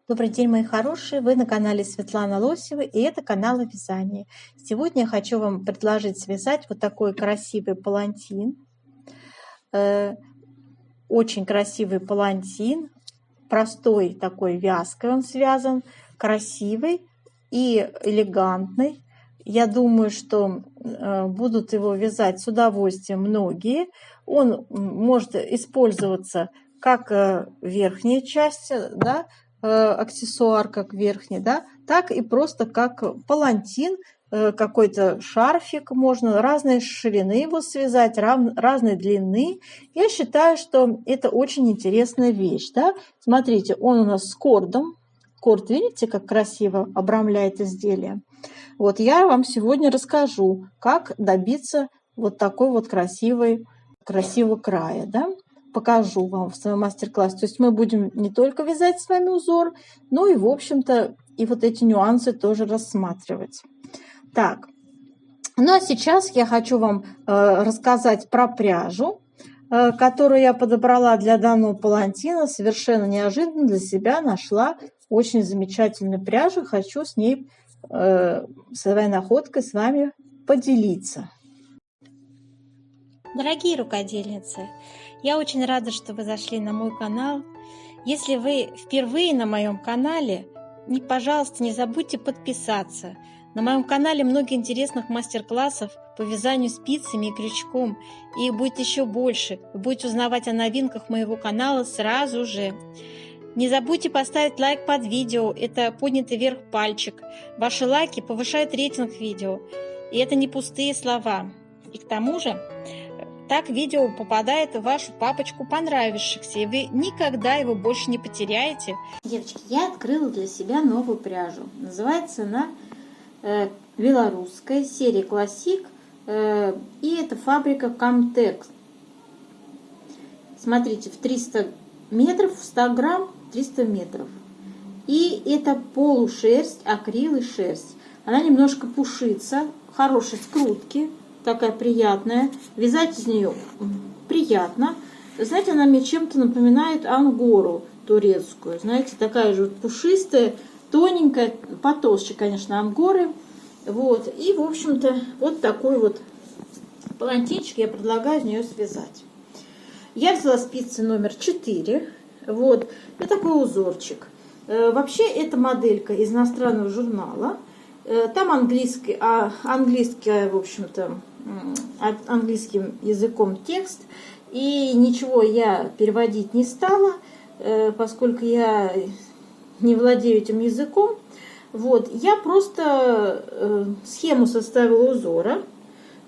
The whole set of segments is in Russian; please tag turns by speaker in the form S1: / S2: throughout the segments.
S1: Добрый день, мои хорошие! Вы на канале Светлана Лосева, и это канал о вязании. Сегодня я хочу вам предложить связать вот такой красивый палантин. Очень красивый палантин, простой такой вязкой он связан, красивый и элегантный. Я думаю, что будут его вязать с удовольствием многие. Он может использоваться как верхняя часть, да, аксессуар как верхний, да, так и просто как палантин, какой-то шарфик, можно разной ширины его связать, разной длины. Я считаю, что это очень интересная вещь, да. Смотрите, он у нас с кордом. Корд, видите, как красиво обрамляет изделие. Вот я вам сегодня расскажу, как добиться вот такой вот красивого края, да. Покажу вам в своем мастер-классе. То есть мы будем не только вязать с вами узор, но и, в общем-то, и вот эти нюансы тоже рассматривать. Так, ну а сейчас я хочу вам рассказать про пряжу, которую я подобрала для данного палантина. Совершенно неожиданно для себя нашла очень замечательную пряжу. Хочу с ней, своей находкой с вами поделиться.
S2: Дорогие рукодельницы, я очень рада, что вы зашли на мой канал. Если вы впервые на моем канале, пожалуйста, не забудьте подписаться. На моем канале много интересных мастер-классов по вязанию спицами и крючком. И их будет еще больше. Вы будете узнавать о новинках моего канала сразу же. Не забудьте поставить лайк под видео. Это поднятый вверх пальчик. Ваши лайки повышают рейтинг видео. И это не пустые слова. И к тому же, так видео попадает в вашу папочку понравившихся, и вы никогда его больше не потеряете.
S1: Девочки, я открыла для себя новую пряжу. Называется она белорусская, серия Классик, и это фабрика Камтекс. Смотрите, в 300 метров, в 100 грамм 300 метров. И это полушерсть, акрил и шерсть. Она немножко пушится, хорошей скрутки. Такая приятная. Вязать из нее приятно. Знаете, она мне чем-то напоминает ангору турецкую. Знаете, такая же вот пушистая, тоненькая, потолще, конечно, ангоры. Вот. И, в общем-то, вот такой вот палантинчик я предлагаю из нее связать. Я взяла спицы номер 4. Вот. И такой узорчик. Вообще, это моделька из иностранного журнала. Там английский, в общем-то, английским языком текст. И ничего я переводить не стала, поскольку я не владею этим языком. Вот, я просто схему составила узора.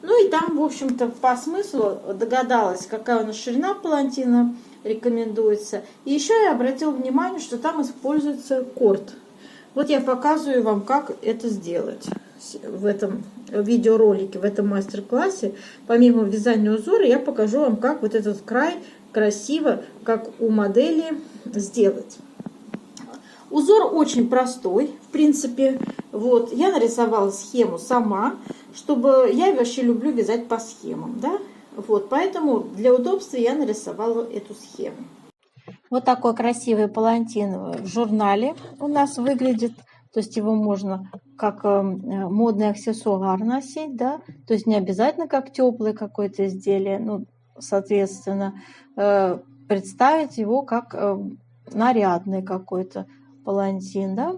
S1: Ну и там, в общем-то, по смыслу догадалась, какая у нас ширина палантина рекомендуется. И еще я обратила внимание, что там используется корд. Вот я показываю вам, как это сделать в этом видеоролике, в этом мастер-классе. Помимо вязания узора, я покажу вам, как вот этот край красиво, как у модели, сделать. Узор очень простой, в принципе. Вот, я нарисовала схему сама, чтобы я вообще люблю вязать по схемам, да? Вот, поэтому для удобства я нарисовала эту схему. Вот такой красивый палантин в журнале у нас выглядит. То есть его можно как модный аксессуар носить, да. То есть не обязательно как теплое какое-то изделие. Ну, соответственно, представить его как нарядный какой-то палантин, да.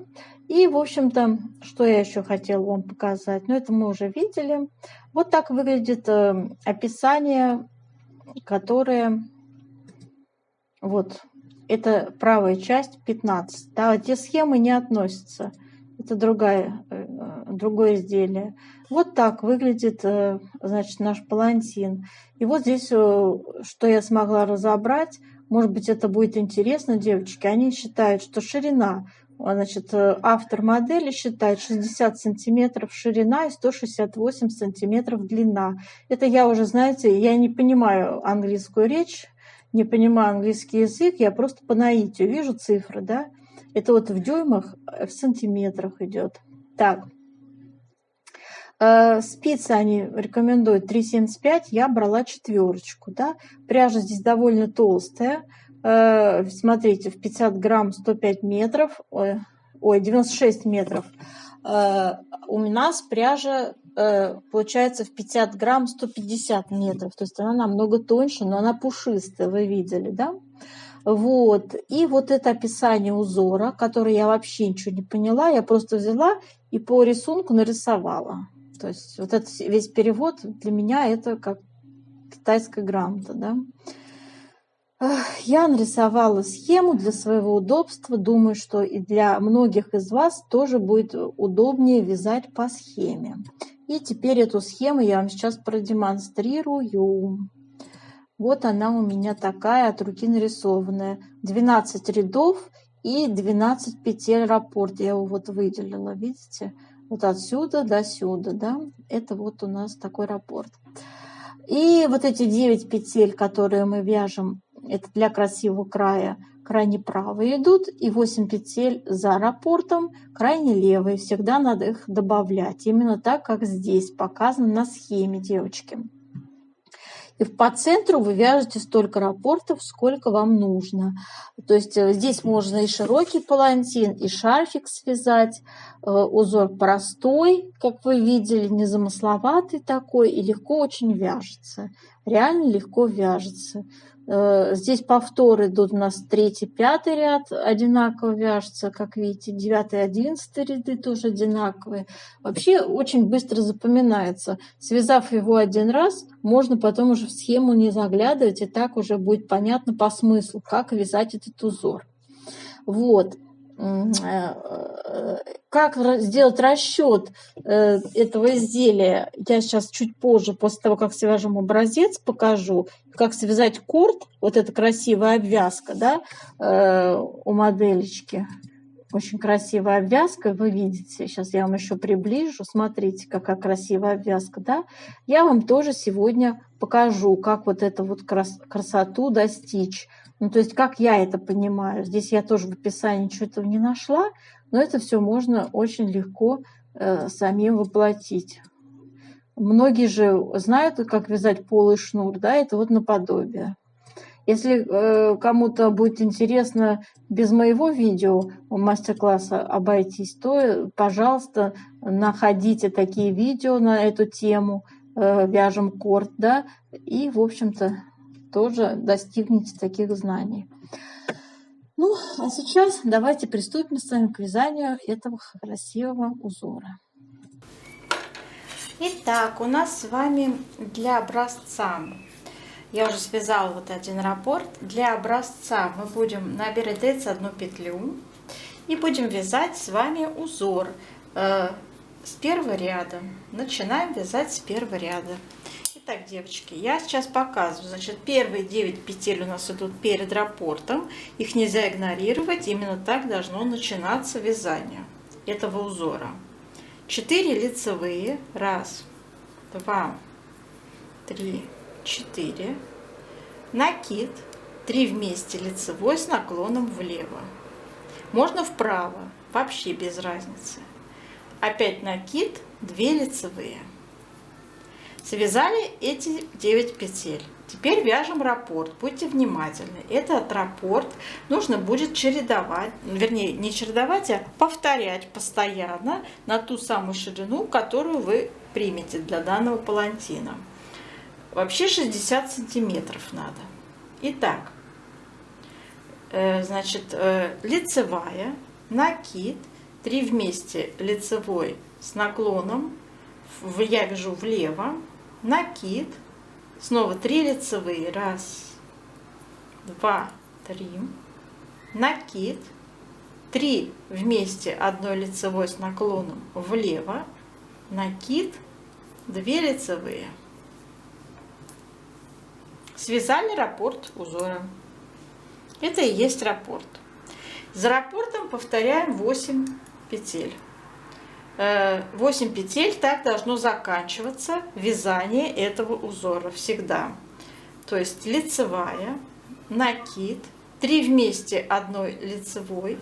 S1: И, в общем-то, что я еще хотела вам показать. Ну, это мы уже видели. Вот так выглядит описание, которое... Вот. Это правая часть 15. Да, эти схемы не относятся. Это другое изделие. Вот так выглядит, значит, наш палантин. И вот здесь, что я смогла разобрать, может быть, это будет интересно, девочки. Они считают, что ширина, значит, автор модели считает 60 сантиметров ширина и 168 сантиметров длина. Это я уже, знаете, я не понимаю английскую речь, не понимаю английский язык, я просто по наитию вижу цифры, да. Это вот в дюймах, в сантиметрах идет. Так. Спицы они рекомендуют 3,75, я брала 4, да. Пряжа здесь довольно толстая, Смотрите, в 50 грамм 105 метров, 96 метров. У нас пряжа получается в 50 грамм 150 метров. То есть она намного тоньше, но она пушистая, вы видели, да? Вот. И вот это описание узора, которое я вообще ничего не поняла, я просто взяла и по рисунку нарисовала. То есть вот этот весь перевод для меня это как китайская грамота, да. Я нарисовала схему для своего удобства. Думаю, что и для многих из вас тоже будет удобнее вязать по схеме. И теперь эту схему я вам сейчас продемонстрирую. Вот она у меня такая, от руки нарисованная. 12 рядов и 12 петель раппорт. Я его вот выделила, видите? Вот отсюда до сюда, да? Это вот у нас такой раппорт. И вот эти 9 петель, которые мы вяжем, это для красивого края, крайне правые идут, и 8 петель за раппортом, крайне левые. Всегда надо их добавлять, именно так, как здесь показано на схеме, девочки. И по центру вы вяжете столько раппортов, сколько вам нужно. То есть здесь можно и широкий палантин, и шарфик связать. Узор простой, как вы видели, незамысловатый такой, и легко очень вяжется. Реально легко вяжется. Здесь повторы идут у нас 3-5 ряд одинаково вяжется, как видите, 9-11 ряды тоже одинаковые. Вообще очень быстро запоминается. Связав его один раз, можно потом уже в схему не заглядывать, и так уже будет понятно по смыслу, как вязать этот узор. Вот. Как сделать расчет этого изделия, я сейчас чуть позже, после того, как свяжем образец, покажу. Как связать корд, вот эта красивая обвязка, да, у модельчики. Очень красивая обвязка, вы видите. Сейчас я вам еще приближу. Смотрите, какая красивая обвязка, да. Я вам тоже сегодня покажу, как вот эту вот красоту достичь. Ну, то есть, как я это понимаю. Здесь я тоже в описании ничего этого не нашла, но это все можно очень легко самим воплотить. Многие же знают, как вязать полый шнур, да, это вот наподобие. Если кому-то будет интересно без моего видео мастер-класса обойтись, то, пожалуйста, находите такие видео на эту тему, вяжем корд, да, и, в общем-то, тоже достигнете таких знаний. Ну, а сейчас давайте приступим с вами к вязанию этого красивого узора.
S2: Итак, у нас с вами для образца, я уже связала вот один раппорт, для образца мы будем набирать 31 петлю и будем вязать с вами узор с первого ряда. Начинаем вязать с первого ряда. Итак, девочки, я сейчас показываю. Значит, первые 9 петель у нас идут перед раппортом. Их нельзя игнорировать. Именно так должно начинаться вязание этого узора. 4 лицевые. 1, 2, 3, 4. Накид. 3 вместе лицевой с наклоном влево. Можно вправо. Вообще без разницы. Опять накид. 2 лицевые. Связали эти 9 петель. Теперь вяжем раппорт. Будьте внимательны. Этот раппорт нужно будет чередовать, вернее, не чередовать, а повторять постоянно на ту самую ширину, которую вы примете для данного палантина. Вообще 60 сантиметров надо. Итак, значит, лицевая, накид, 3 вместе лицевой с наклоном, я вяжу влево, накид, снова 3 лицевые, 1, 2, 3, накид, 3 вместе одной лицевой с наклоном влево, накид, 2 лицевые. Связали раппорт узора. Это и есть раппорт. За раппортом повторяем 8 петель. 8 петель, так должно заканчиваться вязание этого узора всегда. То есть лицевая, накид, 3 вместе одной лицевой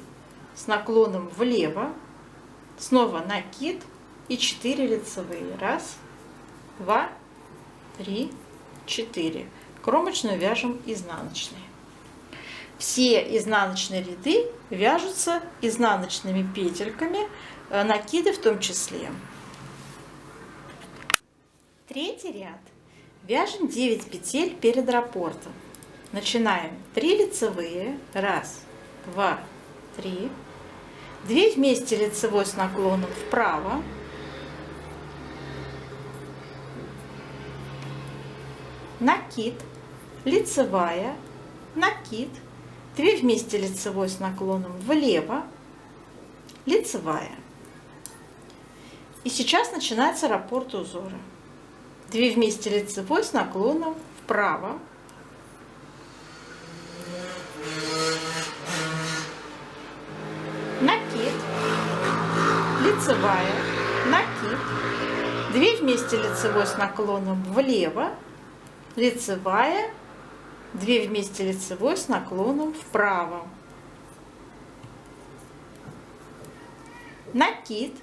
S2: с наклоном влево, снова накид и 4 лицевые. 1, 2, 3, 4. Кромочную вяжем изнаночной.
S1: все изнаночные ряды вяжутся изнаночными петельками, накиды в том числе. Третий ряд. Вяжем 9 петель перед раппортом. Начинаем 3 лицевые, 1, 2, 3, 2 вместе лицевой с наклоном вправо, накид, лицевая, накид, 2 вместе лицевой с наклоном влево, лицевая. И сейчас начинается раппорт узора. 2 вместе лицевой с наклоном вправо, накид, лицевая, накид, 2 вместе лицевой с наклоном влево, лицевая, 2 вместе лицевой с наклоном вправо, накид,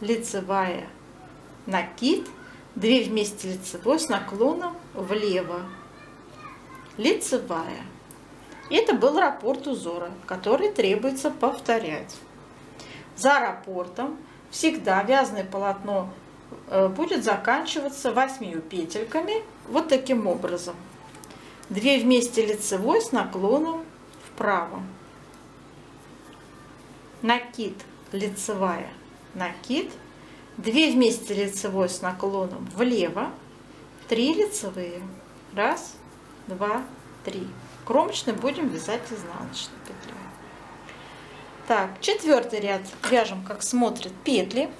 S1: лицевая, накид, 2 вместе лицевой с наклоном влево, лицевая. Это был раппорт узора, который требуется повторять. За раппортом всегда вязаное полотно будет заканчиваться 8 петельками вот таким образом. 2 вместе лицевой с наклоном вправо, накид, лицевая, накид, 2 вместе лицевой с наклоном влево, 3 лицевые, 1, 2, 3. Кромочный будем вязать изнаночной петлей. Так, 4 ряд вяжем, как смотрят петли.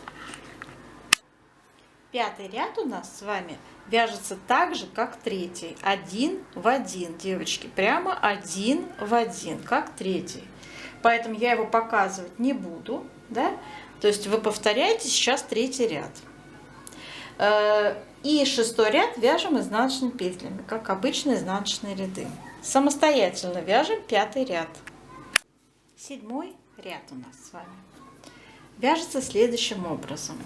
S1: 5 ряд у нас с вами вяжется так же, как 3, 1 в 1, девочки, прямо 1 в 1, как 3. Поэтому я его показывать не буду, да? То есть вы повторяете сейчас 3 ряд. И 6 ряд вяжем изнаночными петлями, как обычные изнаночные ряды. Самостоятельно вяжем 5 ряд. 7 ряд у нас с вами вяжется следующим образом.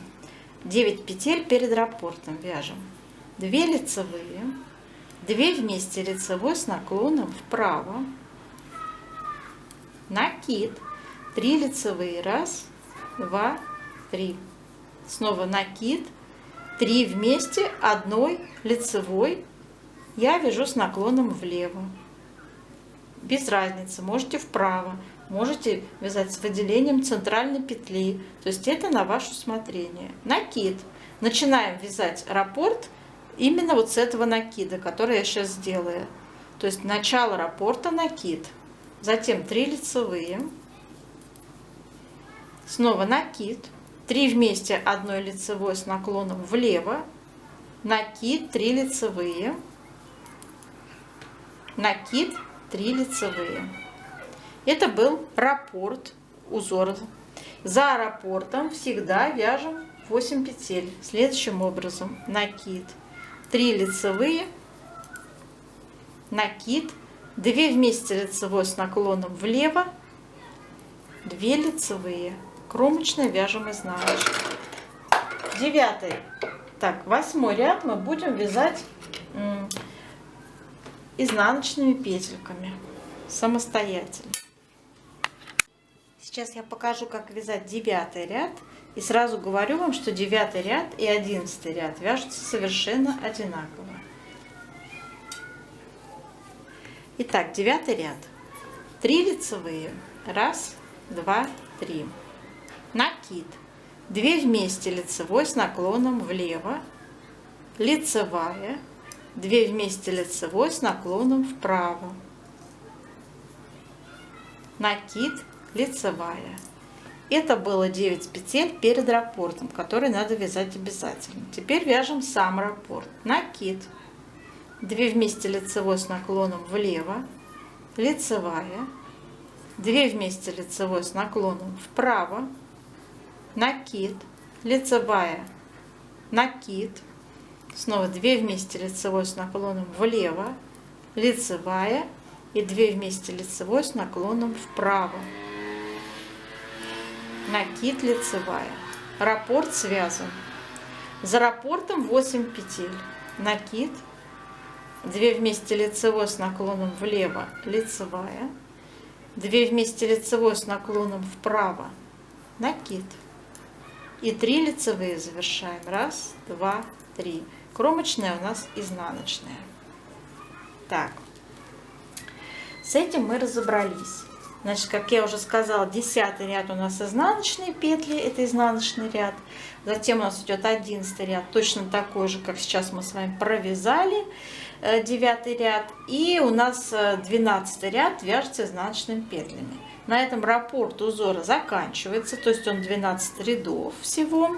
S1: 9 петель перед раппортом вяжем. 2 лицевые, 2 вместе лицевой с наклоном вправо, накид, 3 лицевые, 1, 2, 3. Снова накид, 3 вместе, 1 лицевой. Я вяжу с наклоном влево. Без разницы, можете вправо, можете вязать с выделением центральной петли. То есть это на ваше усмотрение. Накид. Начинаем вязать раппорт именно вот с этого накида, который я сейчас сделаю. То есть начало раппорта, накид. Затем 3 лицевые. Снова накид. 3 вместе, 1 лицевой с наклоном влево. Накид, 3 лицевые. Накид, 3 лицевые. Это был раппорт узора. За раппортом всегда вяжем 8 петель. Следующим образом. Накид, 3 лицевые, накид, 2 вместе лицевой с наклоном влево, 2 лицевые. Кромочно вяжем изнаночной. 9. Так, 8 ряд мы будем вязать изнаночными петельками самостоятельно. Сейчас я покажу, как вязать 9 ряд. И сразу говорю вам, что 9 ряд и 11 ряд вяжутся совершенно одинаково. Итак, 9 ряд. 3 лицевые. 1, 2, 3. Накид. 2 вместе лицевой с наклоном влево. Лицевая. 2 вместе лицевой с наклоном вправо. Накид, лицевая. Это было 9 петель перед раппортом, который надо вязать обязательно. Теперь вяжем сам раппорт. Накид. 2 вместе лицевой с наклоном влево. Лицевая. 2 вместе лицевой с наклоном вправо. Накид. Лицевая. Накид. Снова 2 вместе лицевой с наклоном влево. Лицевая. И 2 вместе лицевой с наклоном вправо. Накид, лицевая. Раппорт связан. За раппортом 8 петель. Накид, 2 вместе лицевой с наклоном влево, лицевая, 2 вместе лицевой с наклоном вправо, накид. И 3 лицевые завершаем. 1, 2, 3. Кромочная у нас изнаночная. Так, с этим мы разобрались. Значит, как я уже сказала, 10 ряд у нас изнаночные петли, это изнаночный ряд. Затем у нас идет 11 ряд, точно такой же, как сейчас мы с вами провязали, 9 ряд. И у нас 12 ряд вяжется изнаночными петлями. На этом раппорт узора заканчивается, то есть он 12 рядов всего.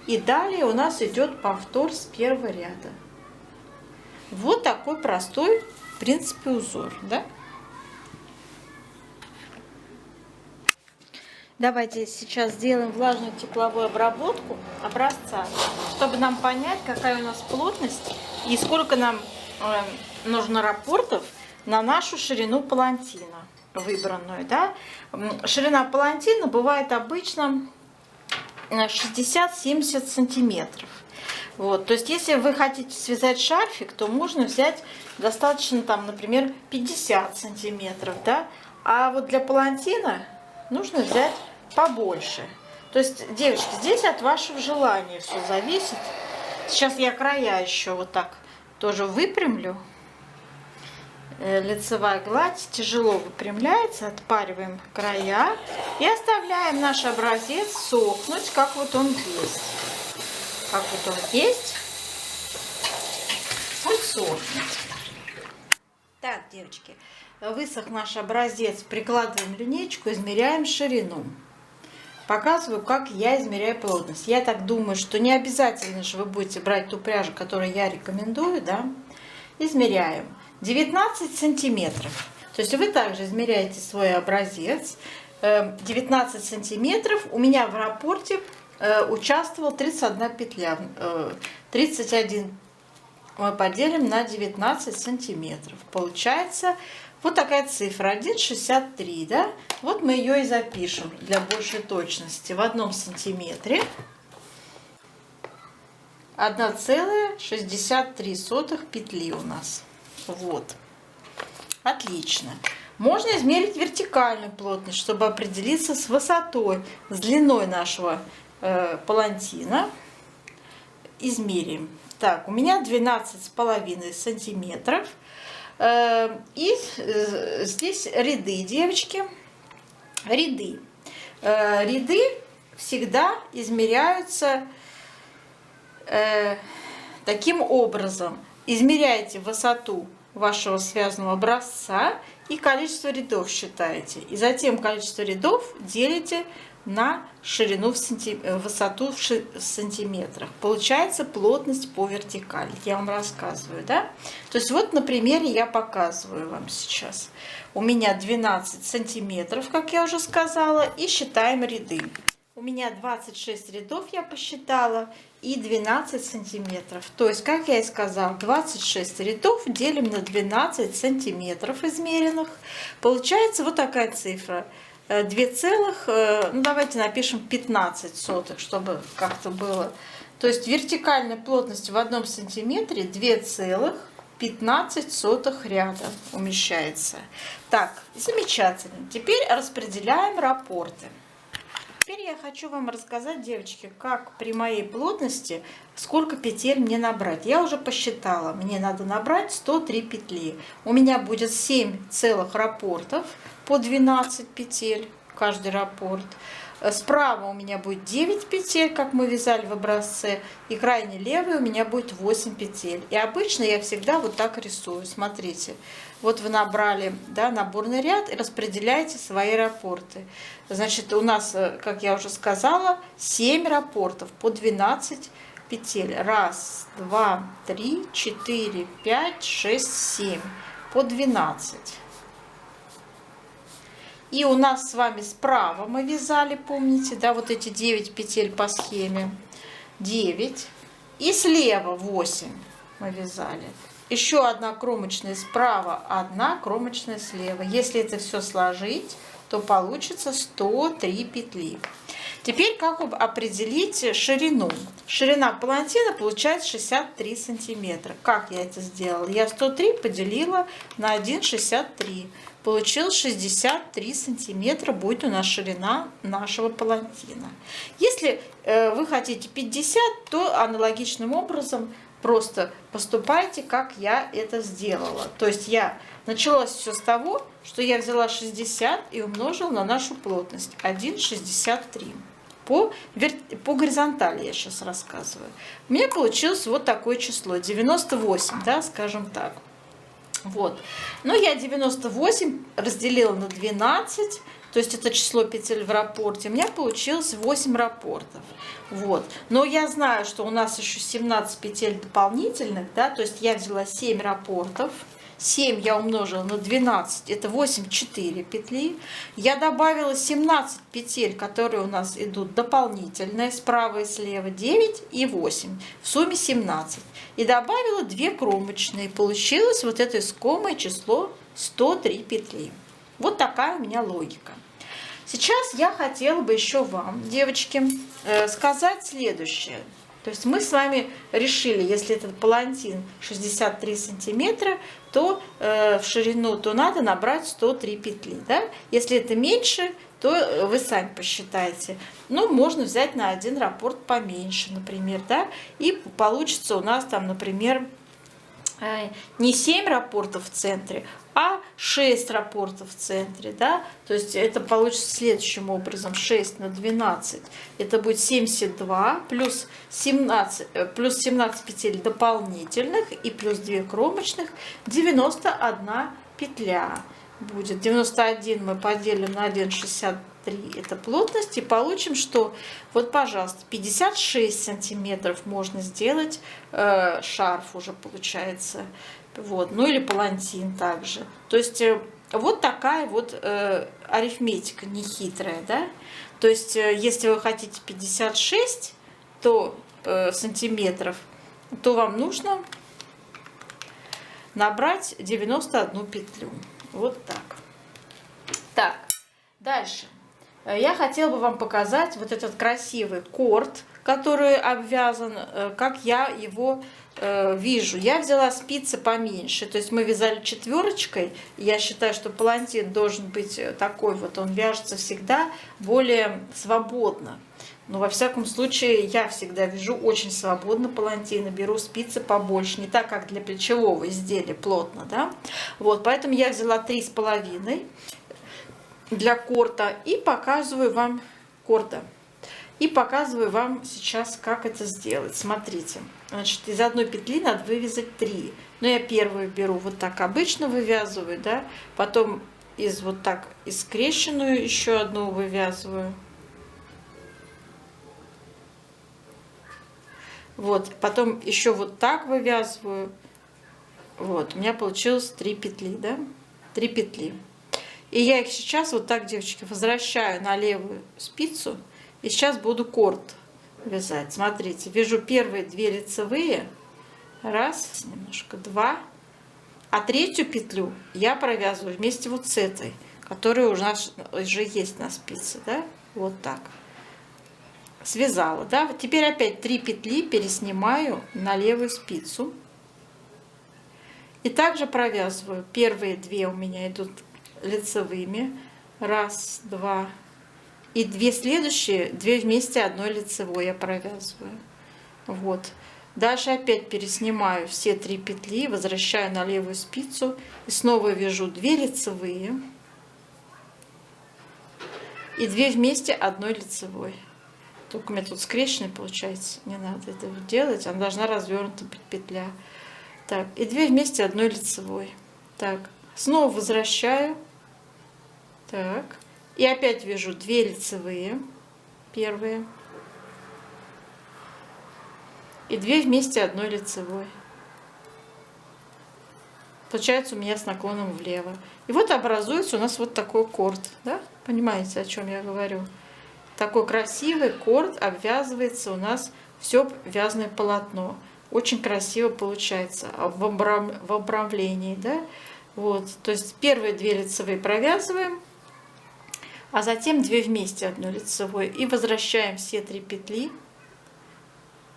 S1: И далее у нас идет повтор с первого ряда. Вот такой простой, в принципе, узор, да? Давайте сейчас сделаем влажную тепловую обработку образца, чтобы нам понять, какая у нас плотность и сколько нам нужно раппортов на нашу ширину палантина выбранную. Да? Ширина палантина бывает обычно 60-70 сантиметров. Вот, то есть, если вы хотите связать шарфик, то можно взять достаточно, там, например, 50 сантиметров, да? А вот для палантина нужно взять побольше. То есть, девочки, здесь от вашего желания все зависит. Сейчас я края еще вот так тоже выпрямлю. Лицевая гладь тяжело выпрямляется, отпариваем края и оставляем наш образец сохнуть, как вот он есть. Как вот он есть, пусть сохнет. Так, девочки, высох наш образец, прикладываем линейку, измеряем ширину. Показываю, как я измеряю плотность. Я так думаю, что не обязательно же вы будете брать ту пряжу, которую я рекомендую, да. Измеряем 19 сантиметров. То есть вы также измеряете свой образец. 19 сантиметров. У меня в раппорте участвовал 31 петля. 31 мы поделим на 19 сантиметров. Получается вот такая цифра 1,63. Да? Вот мы ее и запишем для большей точности. В 1 сантиметре 1,63 петли у нас. Вот. Отлично. Можно измерить вертикальную плотность, чтобы определиться с высотой, с длиной нашего палантина. Измерим. Так, у меня 12,5 сантиметров. И здесь ряды, девочки. Ряды. Ряды всегда измеряются таким образом. Измеряете высоту вашего связанного образца и количество рядов считаете. И затем количество рядов делите на ширину высоту в сантиметрах. Получается плотность по вертикали. Я вам рассказываю, да? То есть вот на примере я показываю вам сейчас. У меня 12 сантиметров, как я уже сказала, и считаем ряды. У меня 26 рядов я посчитала и 12 сантиметров. То есть, как я и сказала, 26 рядов делим на 12 сантиметров измеренных. Получается вот такая цифра. 2, ну давайте напишем 15 сотых, чтобы как-то было. То есть вертикальная плотность в 1 сантиметре 2,15 ряда умещается. Так, замечательно. Теперь распределяем раппорты. Теперь я хочу вам рассказать, девочки, как при моей плотности, сколько петель мне набрать. Я уже посчитала, мне надо набрать 103 петли. У меня будет 7 целых раппортов по 12 петель, каждый раппорт. Справа у меня будет 9 петель, как мы вязали в образце, и крайне левый у меня будет 8 петель. И обычно я всегда вот так рисую. Смотрите, вот вы набрали, да, наборный ряд и распределяете свои раппорты. Значит, у нас, как я уже сказала, 7 раппортов по 12 петель. 1, 2, 3, 4, 5, 6, 7 по 12. И у нас с вами справа мы вязали, помните, да, вот эти 9 петель по схеме. 9. И слева 8 мы вязали. Еще одна кромочная справа, одна кромочная слева. Если это все сложить, то получится 103 петли. Теперь как определить ширину? Ширина палантина получается 63 сантиметра. Как я это сделала? Я 103 поделила на 1,63. Получилось 63 сантиметра будет у нас ширина нашего палантина. Если вы хотите 50, то аналогичным образом просто поступайте, как я это сделала. То есть началось все с того, что я взяла 60 и умножила на нашу плотность 1,63. По горизонтали я сейчас рассказываю. У меня получилось вот такое число, 98, да, скажем так. Вот. Но я 98 разделила на 12, то есть это число петель в раппорте. У меня получилось 8 раппортов. Вот. Но я знаю, что у нас еще 17 петель дополнительных, да, то есть я взяла 7 раппортов. 7 я умножила на 12, это 84 петли. Я добавила 17 петель, которые у нас идут дополнительные, справа и слева 9 и 8, в сумме 17. И добавила 2 кромочные. Получилось вот это искомое число 103 петли. Вот такая у меня логика. Сейчас я хотела бы еще вам, девочки, сказать следующее. То есть мы с вами решили, если этот палантин 63 сантиметра, то в ширину то надо набрать 103 петли. Да? Если это меньше, то вы сами посчитайте. Ну, можно взять на один раппорт поменьше, например, да, и получится у нас там, например, не 7 раппортов в центре, а 6 раппортов в центре, да, то есть это получится следующим образом: 6 на 12, это будет 72, плюс 17 петель дополнительных и плюс 2 кромочных, 91 петля будет. 91 мы поделим на 1,63, это плотность, и получим, что вот, пожалуйста, 56 сантиметров можно сделать шарф уже получается. Вот. Ну или палантин также. То есть вот такая вот арифметика нехитрая, да? То есть если вы хотите 56 сантиметров, то вам нужно набрать 91 петлю. Вот так. Так, дальше. Я хотела бы вам показать вот этот красивый корд, который обвязан, как я его вижу. Я взяла спицы поменьше, то есть мы вязали четверочкой. Я считаю, что палантин должен быть такой вот, он вяжется всегда более свободно. Но во всяком случае я всегда вяжу очень свободно палантины, беру спицы побольше, не так, как для плечевого изделия плотно, да. Вот, поэтому я взяла 3,5 для корта и показываю вам сейчас, как это сделать. Смотрите, значит, из одной петли надо вывязать 3. Но я первую беру вот так обычно вывязываю, да, потом из скрещенную еще одну вывязываю. Вот, потом еще вот так вывязываю. Вот, у меня получилось 3 петли, да, 3 петли. И я их сейчас вот так, девочки, возвращаю на левую спицу. И сейчас буду корд вязать. Смотрите, вяжу первые 2 лицевые. Раз, немножко, 2. А третью петлю я провязываю вместе вот с этой, которая у нас уже есть на спице, да, вот так. Связала, да. Теперь опять 3 петли переснимаю на левую спицу. И также провязываю. Первые 2 у меня идут лицевыми. Раз, 2. И 2 следующие, 2 вместе одной лицевой я провязываю. Вот. Дальше опять переснимаю все 3 петли, возвращаю на левую спицу. И снова вяжу 2 лицевые. И 2 вместе одной лицевой. Только у меня тут скрещенный получается, не надо этого делать, она должна развернута быть петля. Так, и 2 вместе одной лицевой. Так, снова возвращаю. Так, и опять вяжу 2 лицевые, первые. И 2 вместе одной лицевой. Получается у меня с наклоном влево. И вот образуется у нас вот такой корд, да? Понимаете, о чем я говорю? Такой красивый корд обвязывается у нас все вязаное полотно. Очень красиво получается в обрамлении, да? Вот, то есть первые 2 лицевые провязываем, а затем 2 вместе одной лицевой. И возвращаем все 3 петли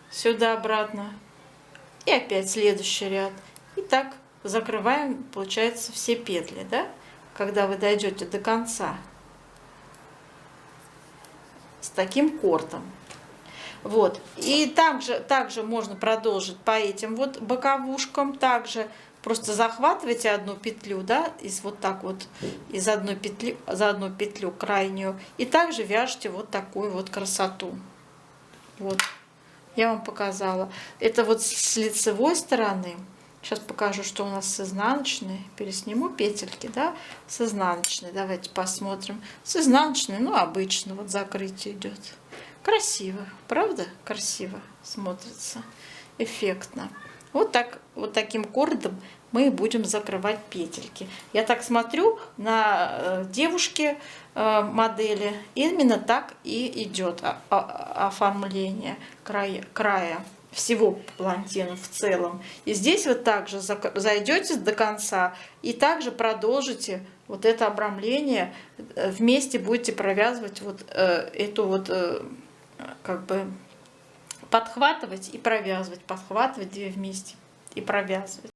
S1: сюда обратно. И опять следующий ряд. И так закрываем, получается, все петли, да? Когда вы дойдете до конца. С таким кортом. Вот. И также можно продолжить по этим вот боковушкам. Также просто захватывайте одну петлю, да, из вот так вот, из одной петли, за одну петлю крайнюю. И также вяжете вот такую вот красоту. Вот. Я вам показала. Это вот с лицевой стороны. Сейчас покажу, что у нас с изнаночной. Пересниму петельки, да, с изнаночной. Давайте посмотрим. С изнаночной, ну, обычно вот закрытие идет. Красиво, правда? Красиво смотрится, эффектно. Вот так, вот таким кордом мы будем закрывать петельки. Я так смотрю на девушке модели, именно так и идет оформление края всего палантина в целом. И здесь вот также зайдете до конца и также продолжите вот это обрамление, вместе будете провязывать вот эту вот как бы подхватывать и провязывать, подхватывать 2 вместе и провязывать.